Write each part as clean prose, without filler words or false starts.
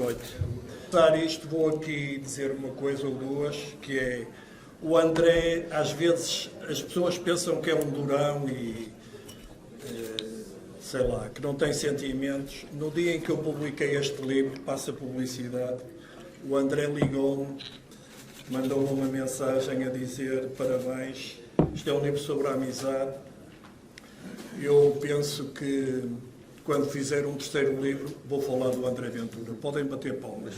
noite. Para isto vou aqui dizer uma coisa ou duas, que é o André, às vezes as pessoas pensam que é um durão e sei lá, que não tem sentimentos. No dia em que eu publiquei este livro, passa publicidade, o André ligou-me, mandou-me uma mensagem a dizer parabéns, isto é um livro sobre a amizade. Eu penso que quando fizer um terceiro livro vou falar do André Ventura. Podem bater palmas.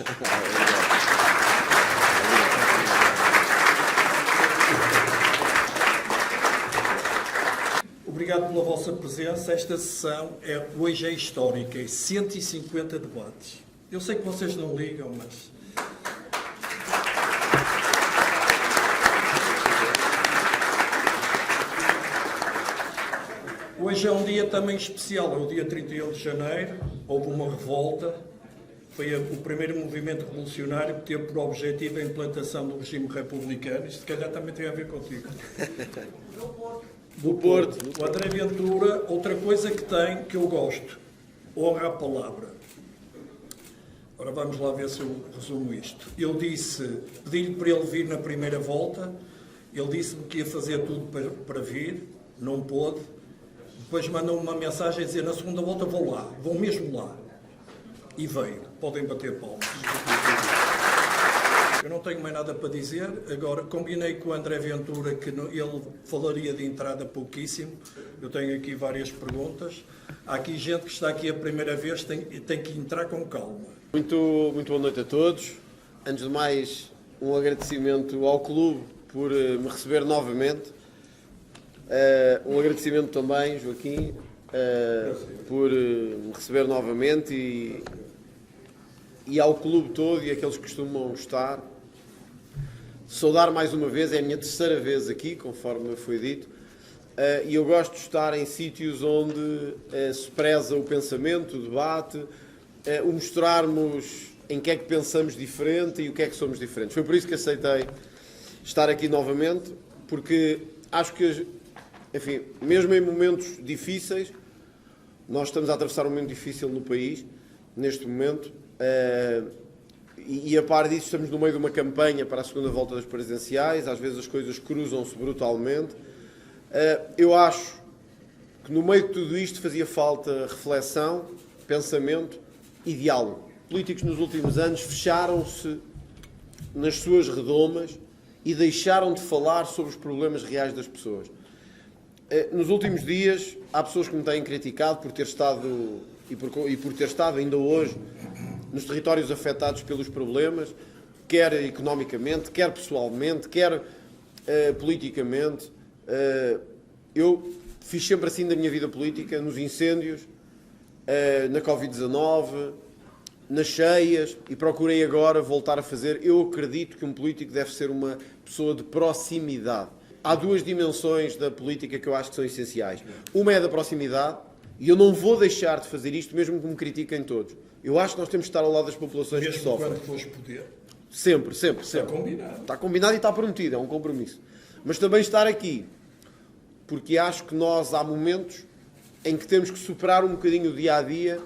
Obrigado pela vossa presença. Esta sessão hoje é histórica, é 150 debates. Eu sei que vocês não ligam, mas... Hoje é um dia também especial, é o dia 31 de janeiro, houve uma revolta, foi o primeiro movimento revolucionário que teve por objetivo a implantação do regime republicano. Isto se calhar também tem a ver contigo. Do Porto. O André Ventura, outra coisa que tem, que eu gosto, honra a palavra. Ora, vamos lá ver se eu resumo isto. Eu pedi-lhe para ele vir na primeira volta, ele disse-me que ia fazer tudo para vir, não pôde. Depois mandou-me uma mensagem a dizer, na segunda volta vou mesmo lá. E veio. Podem bater palmas. Eu não tenho mais nada para dizer. Agora, combinei com o André Ventura que ele falaria de entrada pouquíssimo. Eu tenho aqui várias perguntas. Há aqui gente que está aqui a primeira vez, tem que entrar com calma. Muito boa noite a todos. Antes de mais, um agradecimento ao clube por me receber novamente. Um agradecimento também, Joaquim, por me receber novamente e ao clube todo e àqueles que costumam estar. Saudar mais uma vez, é a minha terceira vez aqui, conforme foi dito, e eu gosto de estar em sítios onde se preza o pensamento, o debate, o mostrarmos em que é que pensamos diferente e o que é que somos diferentes. Foi por isso que aceitei estar aqui novamente, porque acho que, enfim, mesmo em momentos difíceis, nós estamos a atravessar um momento difícil no país, neste momento, e a par disso estamos no meio de uma campanha para a segunda volta das presidenciais, às vezes as coisas cruzam-se brutalmente. Eu acho que no meio de tudo isto fazia falta reflexão, pensamento e diálogo. Políticos nos últimos anos fecharam-se nas suas redomas e deixaram de falar sobre os problemas reais das pessoas. Nos últimos dias, há pessoas que me têm criticado por ter estado, e por ter estado ainda hoje, nos territórios afetados pelos problemas, quer economicamente, quer pessoalmente, quer politicamente. Eu fiz sempre assim da minha vida política, nos incêndios, na Covid-19, nas cheias, e procurei agora voltar a fazer. Eu acredito que um político deve ser uma pessoa de proximidade. Há duas dimensões da política que eu acho que são essenciais. Uma é da proximidade, e eu não vou deixar de fazer isto, mesmo que me critiquem todos. Eu acho que nós temos de estar ao lado das populações mesmo que sofrem. Quando fores poder? Sempre. Está combinado. Está combinado e está prometido, é um compromisso. Mas também estar aqui, porque acho que nós há momentos em que temos que superar um bocadinho o dia-a-dia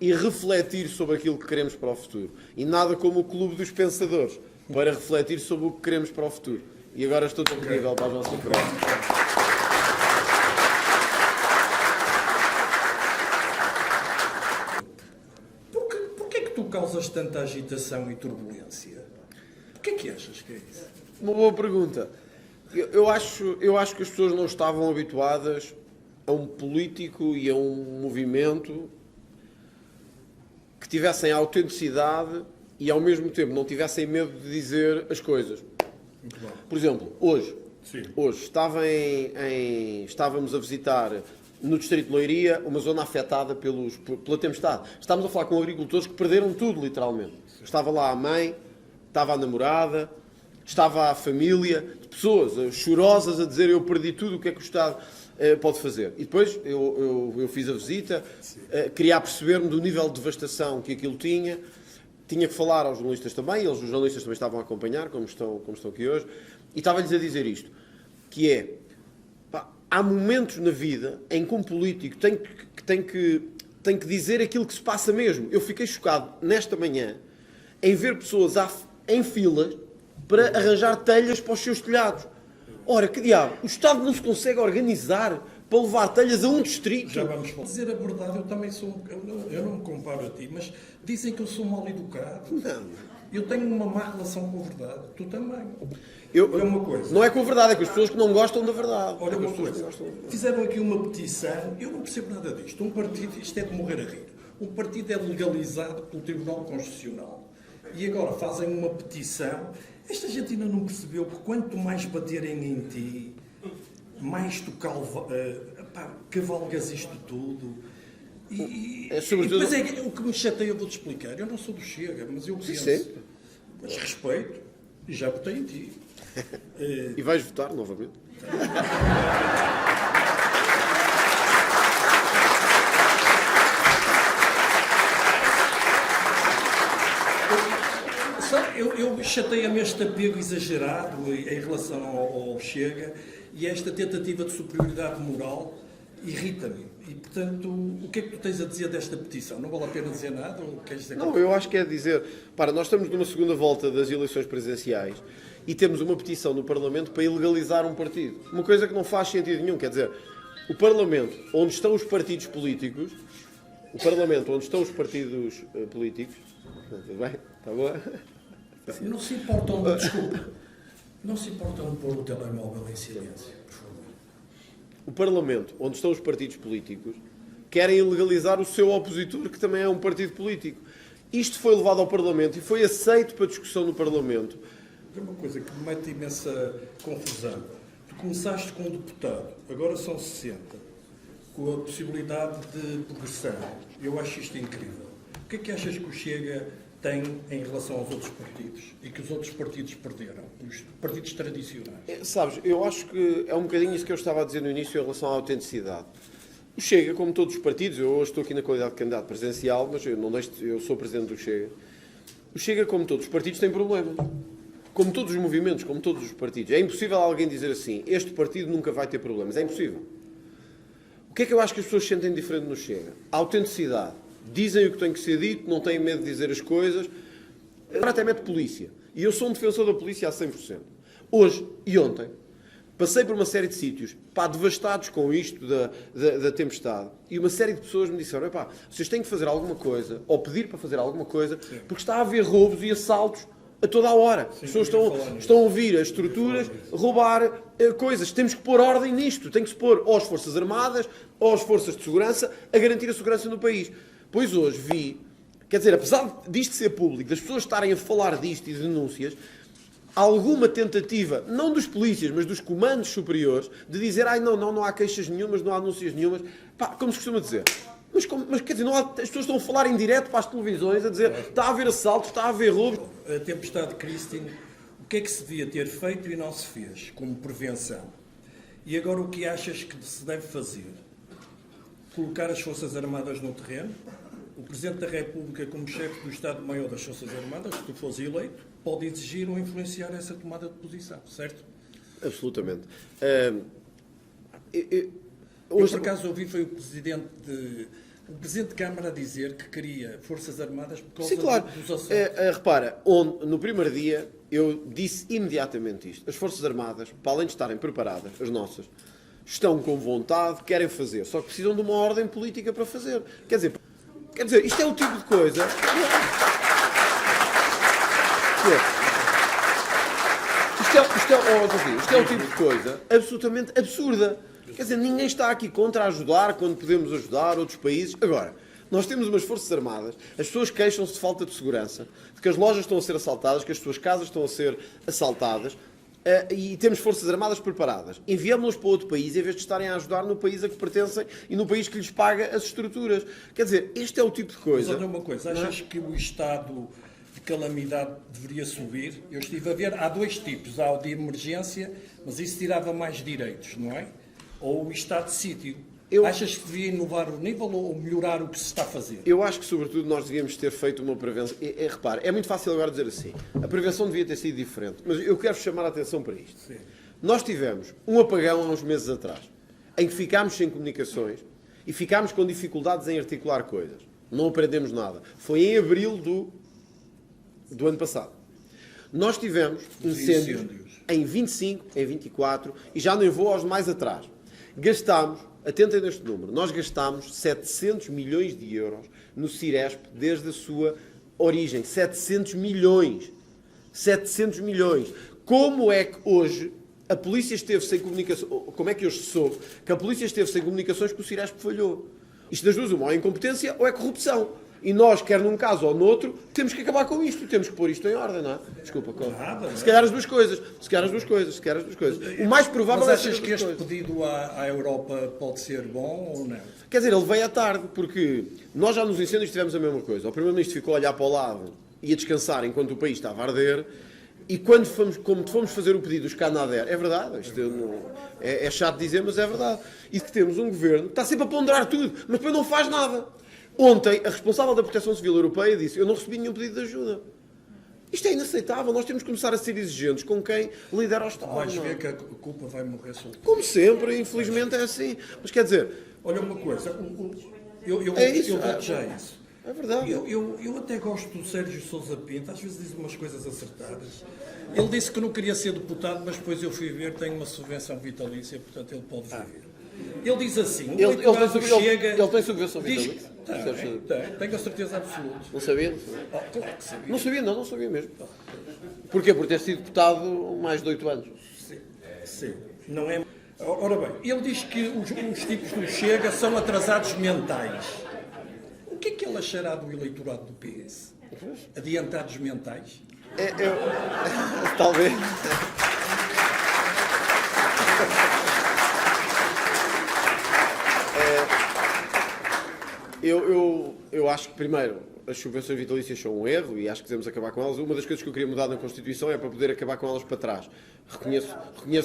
e refletir sobre aquilo que queremos para o futuro. E nada como o Clube dos Pensadores, para refletir sobre o que queremos para o futuro. E agora estou disponível para as vossas perguntas. Porquê é que tu causas tanta agitação e turbulência? O que é que achas que é isso? Uma boa pergunta. Eu acho que as pessoas não estavam habituadas a um político e a um movimento que tivessem autenticidade e ao mesmo tempo não tivessem medo de dizer as coisas. Por exemplo, hoje estávamos a visitar no distrito de Leiria uma zona afetada pela tempestade. Estávamos a falar com agricultores que perderam tudo, literalmente. Estava lá a mãe, estava a namorada, estava a família, pessoas chorosas a dizer eu perdi tudo, o que é que o Estado pode fazer? E depois eu fiz a visita, queria perceber-me do nível de devastação que aquilo tinha. Tinha que falar aos jornalistas também, os jornalistas também estavam a acompanhar, como estão aqui hoje, e estava-lhes a dizer isto, que é, há momentos na vida em que um político tem que dizer aquilo que se passa mesmo. Eu fiquei chocado nesta manhã, em ver pessoas em filas para arranjar telhas para os seus telhados. Ora, que diabo, o Estado não se consegue organizar para levar telhas a um distrito. Já vamos falar. Dizer a verdade, eu também sou. Eu não me comparo a ti, mas dizem que eu sou mal educado. Não. Eu tenho uma má relação com a verdade. Tu também. Olha uma coisa. Não é com a verdade, é com as pessoas que não gostam da verdade. Olha uma coisa. Fizeram aqui uma petição. Eu não percebo nada disto. Um partido, isto é de morrer a rir. Um partido é legalizado pelo Tribunal Constitucional. E agora fazem uma petição. Esta gente ainda não percebeu que quanto mais baterem em ti, mais tu cavalgas isto tudo. E sobretudo... depois o que me chateia, eu vou-te explicar. Eu não sou do Chega, mas eu penso. Sim. Mas respeito e já votei em ti. E vais votar novamente? Eu chateia-me este apego exagerado em relação ao Chega e esta tentativa de superioridade moral irrita-me. E, portanto, o que é que tu tens a dizer desta petição? Não vale a pena dizer nada? Ou queres dizer Não, eu acho que é dizer... nós estamos numa segunda volta das eleições presidenciais e temos uma petição no Parlamento para ilegalizar um partido. Uma coisa que não faz sentido nenhum. Quer dizer, o Parlamento, onde estão os partidos políticos... O Parlamento, onde estão os partidos políticos... Tudo bem? Está bom? Não se importam, desculpa, não se importam de pôr o telemóvel em silêncio, por favor. O Parlamento, onde estão os partidos políticos, querem ilegalizar o seu opositor, que também é um partido político. Isto foi levado ao Parlamento e foi aceito para discussão no Parlamento. É uma coisa que me mete imensa confusão. Tu começaste com um deputado, agora são 60, com a possibilidade de progressão. Eu acho isto incrível. O que é que achas que o Chega tem em relação aos outros partidos e que os outros partidos perderam, os partidos tradicionais? Sabes, eu acho que é um bocadinho isso que eu estava a dizer no início em relação à autenticidade. O Chega, como todos os partidos, eu hoje estou aqui na qualidade de candidato presidencial, mas eu sou presidente do Chega. O Chega, como todos os partidos, tem problemas. Como todos os movimentos, como todos os partidos. É impossível alguém dizer assim, este partido nunca vai ter problemas. É impossível. O que é que eu acho que as pessoas sentem diferente no Chega? A autenticidade. Dizem o que tem que ser dito, não têm medo de dizer as coisas. Agora até mete polícia. E eu sou um defensor da polícia a 100%. Hoje e ontem, passei por uma série de sítios, devastados com isto da tempestade, e uma série de pessoas me disseram, vocês têm que fazer alguma coisa, ou pedir para fazer alguma coisa, porque está a haver roubos e assaltos a toda a hora. As pessoas estão a ouvir as estruturas, roubar coisas. Temos que pôr ordem nisto. Tem que se pôr ou as Forças Armadas, ou as Forças de Segurança, a garantir a segurança no país. Pois hoje vi, quer dizer, apesar disto ser público, das pessoas estarem a falar disto e de denúncias, alguma tentativa, não dos polícias, mas dos comandos superiores, de dizer, não há queixas nenhumas, não há denúncias nenhumas, como se costuma dizer. Mas quer dizer, as pessoas estão a falar em direto para as televisões, a dizer, está a haver assaltos, está a haver roubos. A tempestade de Christine, o que é que se devia ter feito e não se fez, como prevenção? E agora o que achas que se deve fazer? Colocar as Forças Armadas no terreno? O Presidente da República, como chefe do Estado-Maior das Forças Armadas, se tu fores eleito, pode exigir ou influenciar essa tomada de posição, certo? Absolutamente. Eu, por acaso, ouvi foi o Presidente de Câmara a dizer que queria Forças Armadas por causa dos assaltos. Repara, no primeiro dia eu disse imediatamente isto. As Forças Armadas, para além de estarem preparadas, as nossas, estão com vontade, querem fazer, só que precisam de uma ordem política para fazer. Quer dizer, isto é o tipo de coisa... Isto é o tipo de coisa absolutamente absurda. Quer dizer, ninguém está aqui contra ajudar quando podemos ajudar outros países. Agora, nós temos umas Forças Armadas, as pessoas queixam-se de falta de segurança, de que as lojas estão a ser assaltadas, que as suas casas estão a ser assaltadas, e temos Forças Armadas preparadas. Enviamos-nos para outro país em vez de estarem a ajudar no país a que pertencem e no país que lhes paga as estruturas. Quer dizer, este é o tipo de coisa... Mas olha uma coisa, achas que o estado de calamidade deveria subir? Eu estive a ver, há dois tipos, há o de emergência, mas isso tirava mais direitos, não é? Ou o estado de sítio. Achas que devia inovar o nível ou melhorar o que se está a fazer? Eu acho que, sobretudo, nós devíamos ter feito uma prevenção. Repare, é muito fácil agora dizer assim. A prevenção devia ter sido diferente. Mas eu quero chamar a atenção para isto. Sim. Nós tivemos um apagão há uns meses atrás, em que ficámos sem comunicações e ficámos com dificuldades em articular coisas. Não aprendemos nada. Foi em abril do do ano passado. Nós tivemos incêndios em 25, em 24 e já nem vou aos de mais atrás. Gastámos, atentem neste número, nós gastámos 700 milhões de euros no Ciresp desde a sua origem. 700 milhões. 700 milhões. Como é que hoje a polícia esteve sem comunicação? Como é que hoje se soube que a polícia esteve sem comunicações que o Ciresp falhou? Isto das duas, uma, ou é incompetência ou é corrupção. E nós, quer num caso ou no outro, temos que acabar com isto. Temos que pôr isto em ordem, não é? Desculpa, se calhar as duas coisas. Se calhar as duas coisas. O mais provável é que este pedido à Europa pode ser bom ou não? Quer dizer, ele veio à tarde, porque nós já nos incêndios tivemos a mesma coisa. O Primeiro-Ministro ficou a olhar para o lado e a descansar enquanto o país estava a arder. E quando fomos fazer o pedido dos Canadair, é verdade, isto é chato dizer, mas é verdade. E que temos um governo que está sempre a ponderar tudo, mas depois não faz nada. Ontem, a responsável da Proteção Civil Europeia disse: eu não recebi nenhum pedido de ajuda. Isto é inaceitável. Nós temos que começar a ser exigentes com quem lidera o Estado. Vais ver que a culpa vai morrer solta. Como sempre, infelizmente é assim. Mas quer dizer... Olha uma coisa, eu vou já isso. É verdade. Eu até gosto do Sérgio Sousa Pinto, às vezes diz umas coisas acertadas. Ele disse que não queria ser deputado, mas depois eu fui ver, tem uma subvenção vitalícia, portanto ele pode viver. Ele diz assim, ele tem subvenção vitalícia? Tenho a certeza absoluta. Não sabia? Claro que sabia. Não sabia mesmo. Porquê? Por ter sido deputado mais de 8 anos. Sim. Não é... Ora bem, ele diz que os tipos do Chega são atrasados mentais. O que é que ele achará do eleitorado do PS? Adiantados mentais? Talvez. Eu acho que, primeiro, as subvenções vitalícias são um erro e acho que devemos acabar com elas. Uma das coisas que eu queria mudar na Constituição é para poder acabar com elas para trás. Reconheço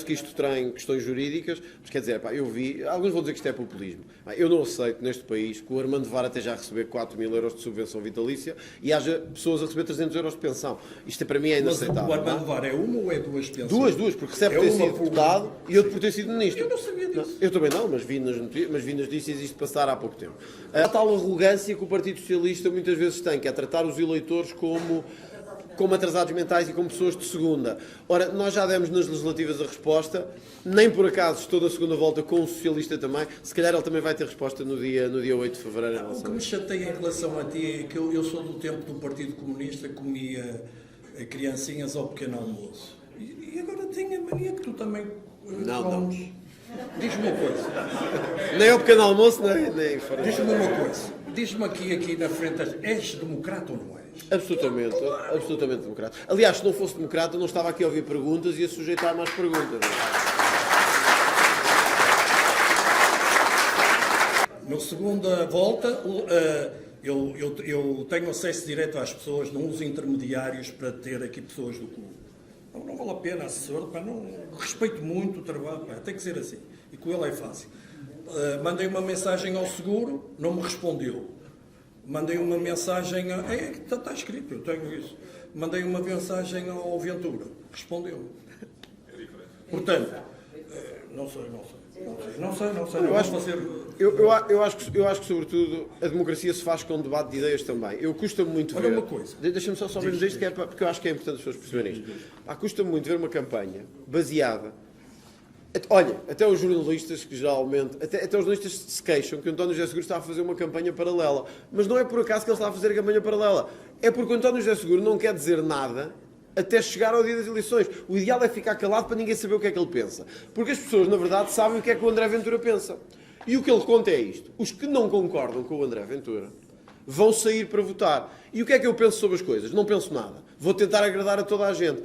que isto tem questões jurídicas, mas quer dizer, eu vi... Alguns vão dizer que isto é populismo. Eu não aceito neste país que o Armando Vara esteja a receber 4.000 euros de subvenção vitalícia e haja pessoas a receber 300 euros de pensão. Isto para mim é inaceitável. Mas o Armando Vara é uma ou é duas pensões? Duas, porque recebe por ter sido deputado e outro por ter sido ministro. Eu não sabia disso. Eu também não, mas vi nas notícias isto passar há pouco tempo. A tal arrogância que o Partido Socialista muitas vezes tem, que é tratar os eleitores como atrasados mentais e como pessoas de segunda. Ora, nós já demos nas legislativas a resposta, nem por acaso estou da segunda volta com o socialista também, se calhar ele também vai ter resposta no dia 8 de fevereiro. O que me chateia em relação a ti é que eu sou do tempo do Partido Comunista que comia criancinhas ao pequeno almoço. E agora tenho a mania que tu também comes. Diz-me uma coisa. Nem ao pequeno almoço, nem fora. Diz-me uma coisa. Diz-me aqui na frente, és democrata ou não és? Absolutamente democrata. Aliás, se não fosse democrata, não estava aqui a ouvir perguntas e a sujeitar mais perguntas. Na segunda volta, eu tenho acesso direto às pessoas, não uso intermediários para ter aqui pessoas do clube. Não vale a pena, assessor, não respeito muito o trabalho, tem que ser assim. E com ele é fácil. Mandei uma mensagem ao seguro, não me respondeu. Mandei uma mensagem... Está escrito, eu tenho isso. Mandei uma mensagem ao Ventura, respondeu. Portanto, não sei. Eu acho que, sobretudo, a democracia se faz com debate de ideias também. Custa-me muito ver... Olha uma coisa. Deixa-me só ver isto, porque eu acho que é importante as pessoas perceberem isto. Custa-me muito ver uma campanha baseada... Olha, até os jornalistas que geralmente... Até os jornalistas se queixam que o António José Seguro está a fazer uma campanha paralela. Mas não é por acaso que ele está a fazer a campanha paralela. É porque o António José Seguro não quer dizer nada até chegar ao dia das eleições. O ideal é ficar calado para ninguém saber o que é que ele pensa. Porque as pessoas, na verdade, sabem o que é que o André Ventura pensa. E o que ele conta é isto. Os que não concordam com o André Ventura vão sair para votar. E o que é que eu penso sobre as coisas? Não penso nada. Vou tentar agradar a toda a gente.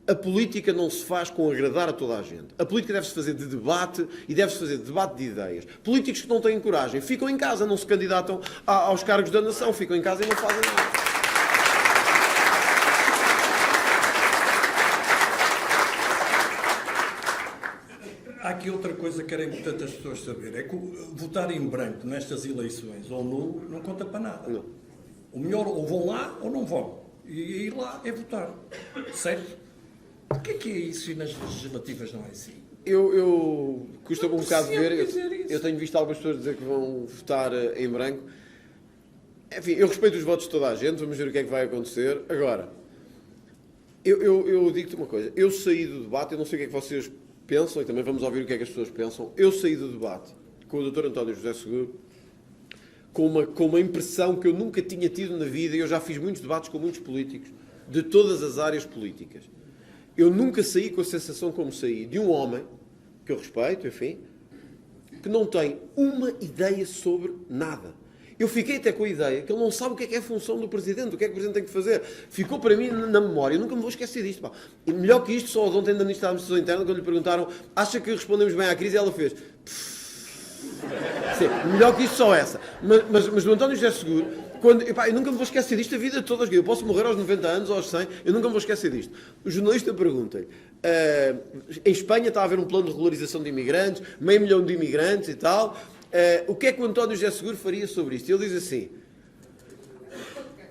A política não se faz com agradar a toda a gente. A política deve-se fazer de debate e deve-se fazer de debate de ideias. Políticos que não têm coragem ficam em casa, não se candidatam aos cargos da nação, ficam em casa e não fazem nada. Há aqui outra coisa que era importante as pessoas saberem, é que votar em branco nestas eleições ou nulo não conta para nada. Não. O melhor, ou vão lá ou não vão. E ir lá é votar. Certo? O que é isso e nas legislativas não é assim? Custa-me um bocado ver. Eu tenho visto algumas pessoas dizer que vão votar em branco. Enfim, eu respeito os votos de toda a gente, vamos ver o que é que vai acontecer. Agora, eu digo-te uma coisa, eu saí do debate, eu não sei o que é que vocês pensam, e também vamos ouvir o que é que as pessoas pensam, eu saí do debate com o Dr. António José Seguro com uma impressão que eu nunca tinha tido na vida, e eu já fiz muitos debates com muitos políticos, de todas as áreas políticas. Eu nunca saí com a sensação como saí de um homem, que eu respeito, enfim, que não tem uma ideia sobre nada. Eu fiquei até com a ideia que ele não sabe o que é a função do Presidente, o que é que o Presidente tem que fazer. Ficou para mim na memória, eu nunca me vou esquecer disto. Pá. E melhor que isto, só de ontem da Ministra da Administração Interna, quando lhe perguntaram, acha que respondemos bem à crise, ela fez... Sim, melhor que isto, só essa. Mas do António José Seguro, eu nunca me vou esquecer disto a vida toda. Eu posso morrer aos 90 anos ou aos 100, eu nunca me vou esquecer disto. O jornalista pergunta-lhe, em Espanha está a haver um plano de regularização de imigrantes, 500 mil de imigrantes e tal, o que é que o António José Seguro faria sobre isto? E ele diz assim,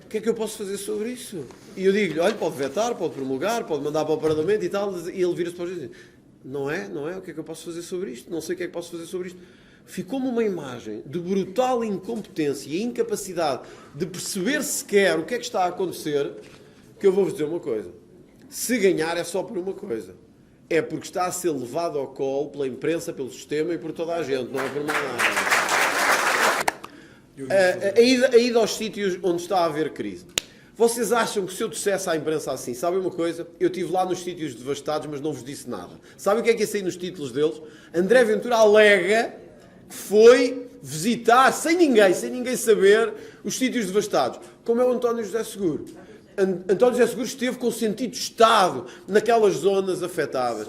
o que é que eu posso fazer sobre isso? E eu digo-lhe, olha, pode vetar, pode promulgar, pode mandar para o Parlamento e tal, e ele vira-se para os juízes e diz, não é, o que é que eu posso fazer sobre isto? Não sei o que é que posso fazer sobre isto. Ficou-me uma imagem de brutal incompetência e incapacidade de perceber sequer o que é que está a acontecer, que eu vou-vos dizer uma coisa. Se ganhar é só por uma coisa. É porque está a ser levado ao colo pela imprensa, pelo sistema e por toda a gente. Não é por mais nada. A ida aos sítios onde está a haver crise. Vocês acham que se eu dissesse à imprensa assim, sabem uma coisa? Eu estive lá nos sítios devastados, mas não vos disse nada. Sabem o que é que ia sair nos títulos deles? André Ventura alega que foi visitar, sem ninguém saber, os sítios devastados. Como é o António José Seguro. António José Seguro esteve com sentido de Estado naquelas zonas afetadas.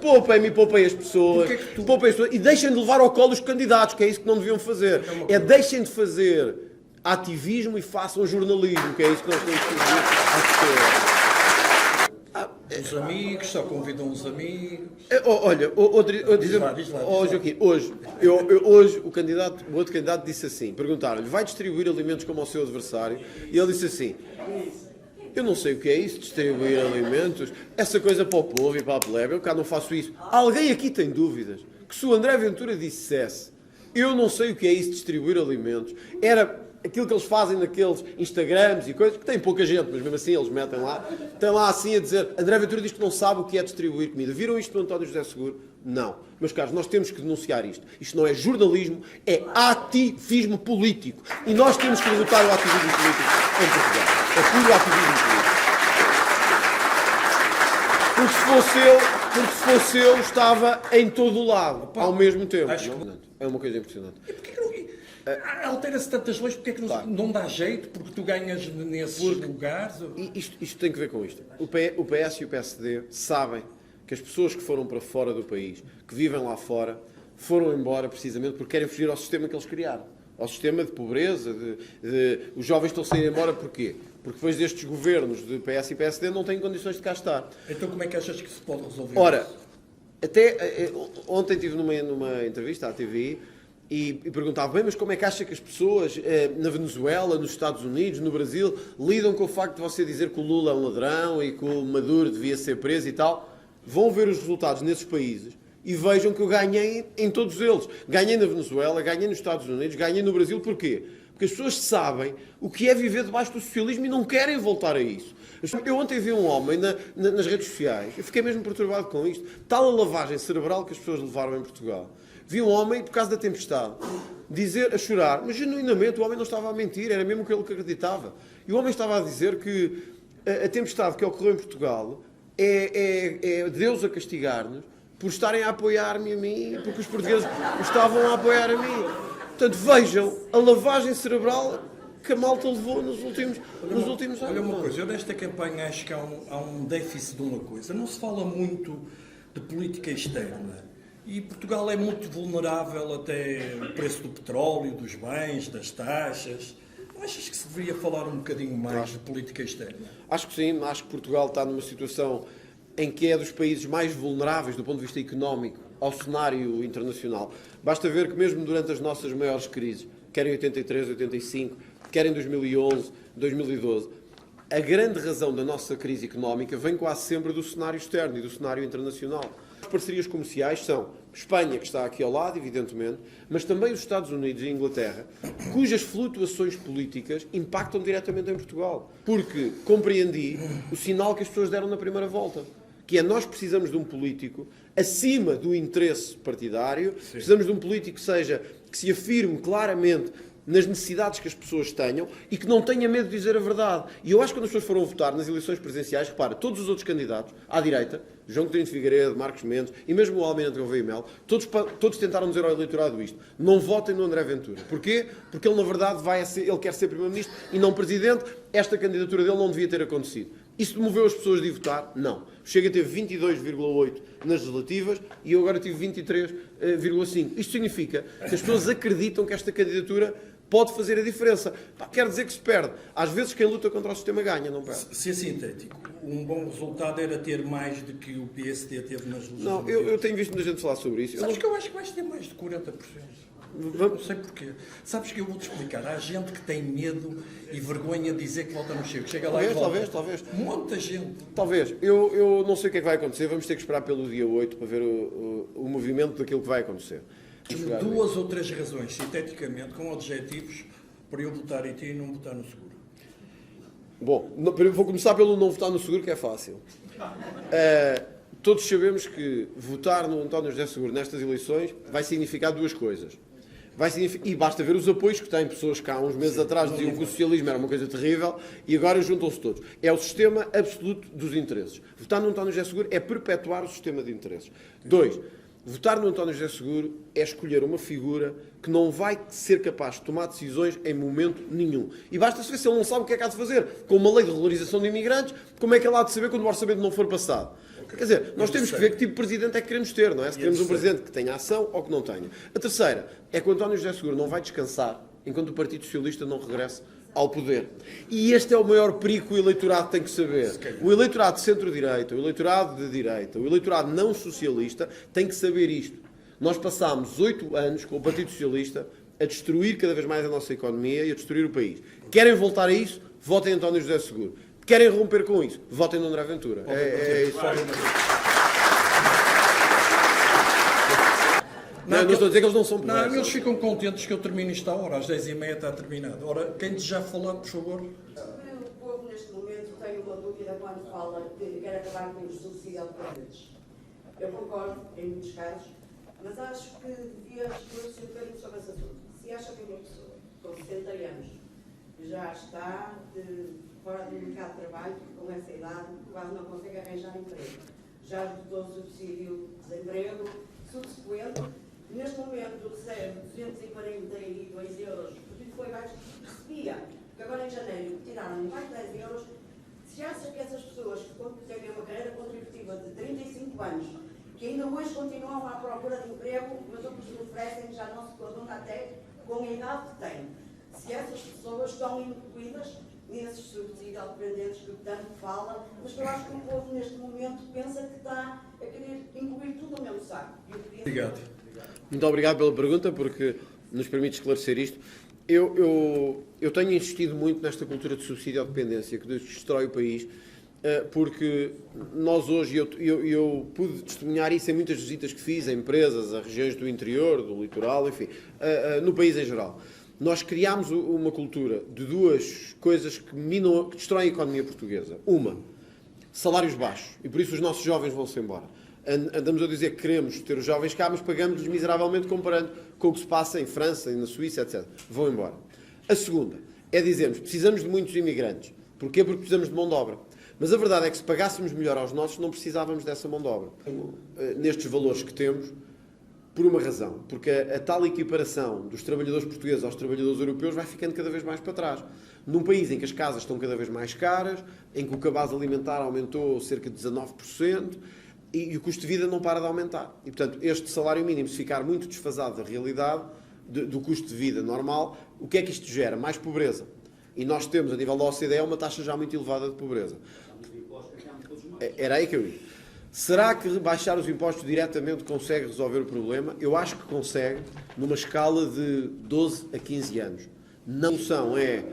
Poupem-me e poupem as pessoas. E deixem de levar ao colo os candidatos, que é isso que não deviam fazer. Deixem de fazer ativismo e façam jornalismo, que é isso que nós temos que fazer às pessoas. Os amigos, só convidam os amigos. Olha, Joaquim, hoje o outro candidato disse assim, perguntaram-lhe, vai distribuir alimentos como ao seu adversário? E ele disse assim, eu não sei o que é isso, distribuir alimentos, essa coisa para o povo e para a plebe, eu cá não faço isso. Alguém aqui tem dúvidas que se o André Ventura dissesse, eu não sei o que é isso, distribuir alimentos, era aquilo que eles fazem naqueles Instagrams e coisas, que tem pouca gente, mas mesmo assim eles metem lá, tem lá assim a dizer, André Ventura diz que não sabe o que é distribuir comida. Viram isto do António José Seguro? Não. Meus caros, nós temos que denunciar isto. Isto não é jornalismo, é ativismo político. E nós temos que derrotar o ativismo político em Portugal. É puro ativismo político. Porque se fosse eu, estava em todo o lado, ao mesmo tempo. É uma coisa impressionante. Altera-se tantas leis, porque é que não dá jeito? Porque tu ganhas nesses lugares? Isto tem que ver com isto. O PS e o PSD sabem que as pessoas que foram para fora do país, que vivem lá fora, foram embora precisamente porque querem fugir ao sistema que eles criaram. Ao sistema de pobreza, os jovens estão a sair embora porquê? Porque depois destes governos de PS e PSD não têm condições de cá estar. Então como é que achas que se pode resolver isso? Até ontem estive numa entrevista à TVI e perguntava, bem, mas como é que acha que as pessoas na Venezuela, nos Estados Unidos, no Brasil, lidam com o facto de você dizer que o Lula é um ladrão e que o Maduro devia ser preso e tal? Vão ver os resultados nesses países e vejam que eu ganhei em todos eles. Ganhei na Venezuela, ganhei nos Estados Unidos, ganhei no Brasil. Porquê? Porque as pessoas sabem o que é viver debaixo do socialismo e não querem voltar a isso. Eu ontem vi um homem nas redes sociais, eu fiquei mesmo perturbado com isto, tal a lavagem cerebral que as pessoas levaram em Portugal. Vi um homem, por causa da tempestade, a chorar, mas genuinamente o homem não estava a mentir, era mesmo o que ele acreditava. E o homem estava a dizer que a tempestade que ocorreu em Portugal é Deus a castigar-nos por estarem a apoiar-me a mim, porque os portugueses estavam a apoiar a mim. Portanto, vejam a lavagem cerebral que a malta levou nos últimos anos. Olha uma coisa, eu nesta campanha acho que há um déficit de uma coisa. Não se fala muito de política externa. E Portugal é muito vulnerável até ao preço do petróleo, dos bens, das taxas. Não achas que se deveria falar um bocadinho mais de política externa? Acho que sim. Acho que Portugal está numa situação em que é dos países mais vulneráveis do ponto de vista económico ao cenário internacional. Basta ver que mesmo durante as nossas maiores crises, quer em 83, 85, quer em 2011, 2012, a grande razão da nossa crise económica vem quase sempre do cenário externo e do cenário internacional. As parcerias comerciais são Espanha, que está aqui ao lado, evidentemente, mas também os Estados Unidos e a Inglaterra, cujas flutuações políticas impactam diretamente em Portugal. Porque compreendi o sinal que as pessoas deram na primeira volta, que é nós precisamos de um político acima do interesse partidário, precisamos de um político que se afirme claramente nas necessidades que as pessoas tenham e que não tenha medo de dizer a verdade. E eu acho que quando as pessoas foram votar nas eleições presidenciais, repara, todos os outros candidatos à direita, João Coutinho de Figueiredo, Marcos Mendes e mesmo o Almeida de Gouveia e Melo, todos tentaram dizer ao eleitorado isto: não votem no André Ventura. Porquê? Porque ele, na verdade, ele quer ser Primeiro-Ministro e não Presidente. Esta candidatura dele não devia ter acontecido. Isso moveu as pessoas de votar? Não. Chega a ter 22,8% nas legislativas e eu agora tive 23,5%. Isto significa que as pessoas acreditam que esta candidatura pode fazer a diferença. Quer dizer que se perde. Às vezes quem luta contra o sistema ganha, não perde. Ser sintético, um bom resultado era ter mais do que o PSD teve nas legislativas. Não, eu tenho visto muita gente falar sobre isso. Sabes que eu acho que vais ter mais de 40%. Não sei porquê. Sabes que eu vou-te explicar. Há gente que tem medo e vergonha de dizer que volta no Chega. Chega lá e volta. Talvez. Muita gente. Talvez. Eu não sei o que é que vai acontecer. Vamos ter que esperar pelo dia 8 para ver o movimento daquilo que vai acontecer. Duas ou três razões, sinteticamente, com objetivos, para eu votar em ti e não votar no Seguro. Bom, vou começar pelo não votar no Seguro, que é fácil. Todos sabemos que votar no António José Seguro nestas eleições vai significar duas coisas. E basta ver os apoios que têm pessoas que há uns meses atrás diziam que o socialismo era uma coisa terrível e agora juntam-se todos. É o sistema absoluto dos interesses. Votar no António José Seguro é perpetuar o sistema de interesses. 2. Votar no António José Seguro é escolher uma figura que não vai ser capaz de tomar decisões em momento nenhum. E basta saber se ele não sabe o que é que há de fazer. Com uma lei de regularização de imigrantes, como é que ele há de saber quando o orçamento não for passado? Quer dizer, nós temos que ver que tipo de presidente é que queremos ter, não é? Se queremos um presidente que tenha ação ou que não tenha. A terceira é que o António José Seguro não vai descansar enquanto o Partido Socialista não regresse ao poder. E este é o maior perigo que o eleitorado tem que saber. O eleitorado de centro-direita, o eleitorado de direita, o eleitorado não socialista tem que saber isto. Nós passámos 8 anos com o Partido Socialista a destruir cada vez mais a nossa economia e a destruir o país. Querem voltar a isso? Votem em António José Seguro. Querem romper com isso? Votem no André Ventura. É isso. Não estou a dizer que eles não são perversos. Não, eles ficam contentes que eu termine isto à hora, às 10h30 está terminado. Ora, quem deseja falar, por favor? O povo, neste momento, tem uma dúvida quando fala que quer acabar com os subsídios. Eu concordo, em muitos casos, mas acho que devia esclarecer um bocadinho sobre esse assunto. Se acha que uma pessoa com 70 anos já está fora do mercado de trabalho, com essa idade, quase não consegue arranjar emprego, já esgotou o subsídio de desemprego subsequente, neste momento recebe 242 euros, porque foi baixo, recebia, porque agora em janeiro tiraram mais 10 euros. Se acha que essas pessoas que têm uma carreira contributiva de 35 anos, que ainda hoje continuam à procura de emprego, mas o que lhes oferecem já não se corresponde até com a idade que têm, se essas pessoas estão incluídas nesses subsídios dependentes que tanto fala, mas que eu acho que o povo neste momento pensa que está a querer incluir tudo no mesmo saco. Obrigado. Muito obrigado pela pergunta, porque nos permite esclarecer isto. Eu tenho insistido muito nesta cultura de subsídio à dependência que destrói o país, porque nós hoje, eu pude testemunhar isso em muitas visitas que fiz a empresas, a regiões do interior, do litoral, enfim, no país em geral. Nós criámos uma cultura de duas coisas que destroem a economia portuguesa. Uma, salários baixos, e por isso os nossos jovens vão-se embora. Andamos a dizer que queremos ter os jovens cá, mas pagamos-lhes miseravelmente comparando com o que se passa em França e na Suíça, etc. Vão embora. A segunda é dizermos que precisamos de muitos imigrantes. Porquê? Porque precisamos de mão de obra. Mas a verdade é que se pagássemos melhor aos nossos, não precisávamos dessa mão de obra. Nestes valores que temos, por uma razão, porque a tal equiparação dos trabalhadores portugueses aos trabalhadores europeus vai ficando cada vez mais para trás. Num país em que as casas estão cada vez mais caras, em que o cabaz alimentar aumentou cerca de 19%, e o custo de vida não para de aumentar. E, portanto, este salário mínimo, se ficar muito desfasado da realidade, do custo de vida normal, o que é que isto gera? Mais pobreza. E nós temos, a nível da OCDE, uma taxa já muito elevada de pobreza. Era aí que eu ia. Será que rebaixar os impostos diretamente consegue resolver o problema? Eu acho que consegue, numa escala de 12 a 15 anos. Não são, é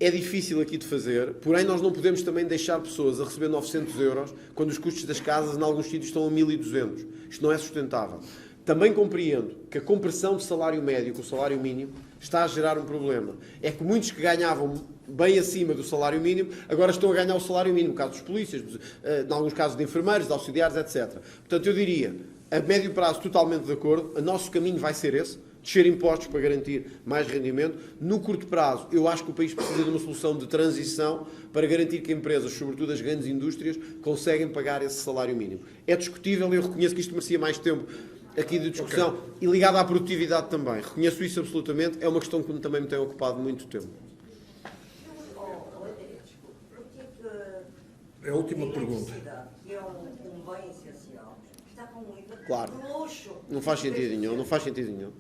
é difícil aqui de fazer, porém nós não podemos também deixar pessoas a receber 900 euros quando os custos das casas em alguns sítios estão a 1.200. Isto não é sustentável. Também compreendo que a compressão de salário médio com o salário mínimo está a gerar um problema. É que muitos que ganhavam bem acima do salário mínimo agora estão a ganhar o salário mínimo, no caso dos polícias, em alguns casos de enfermeiros, de auxiliares, etc. Portanto, eu diria, a médio prazo, totalmente de acordo, o nosso caminho vai ser esse, descer impostos para garantir mais rendimento. No curto prazo, eu acho que o país precisa de uma solução de transição para garantir que empresas, sobretudo as grandes indústrias, conseguem pagar esse salário mínimo. É discutível, eu reconheço que isto merecia mais tempo aqui de discussão e ligado à produtividade também. Reconheço isso absolutamente, é uma questão que também me tem ocupado muito tempo. É a última pergunta. Que é um bem essencial, está com um IVA Claro. de luxo. Não faz sentido nenhum, não faz sentido nenhum.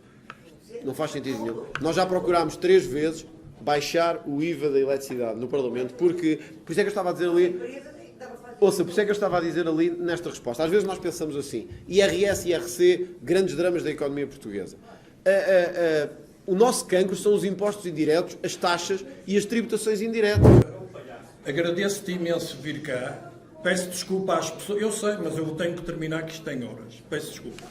Não faz sentido nenhum. Nós já procurámos 3 vezes baixar o IVA da eletricidade no Parlamento, porque, por isso é que eu estava a dizer ali, ouça, por isso é que eu estava a dizer ali nesta resposta. Às vezes nós pensamos assim, IRS e IRC, grandes dramas da economia portuguesa. O nosso cancro são os impostos indiretos, as taxas e as tributações indiretas. Agradeço-te imenso vir cá. Peço desculpa às pessoas. Eu sei, mas eu tenho que terminar que isto tem horas. Peço desculpa.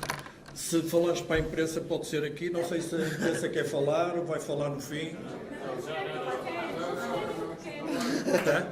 Se falares para a imprensa, pode ser aqui. Não sei se a imprensa quer falar ou vai falar no fim. Tá?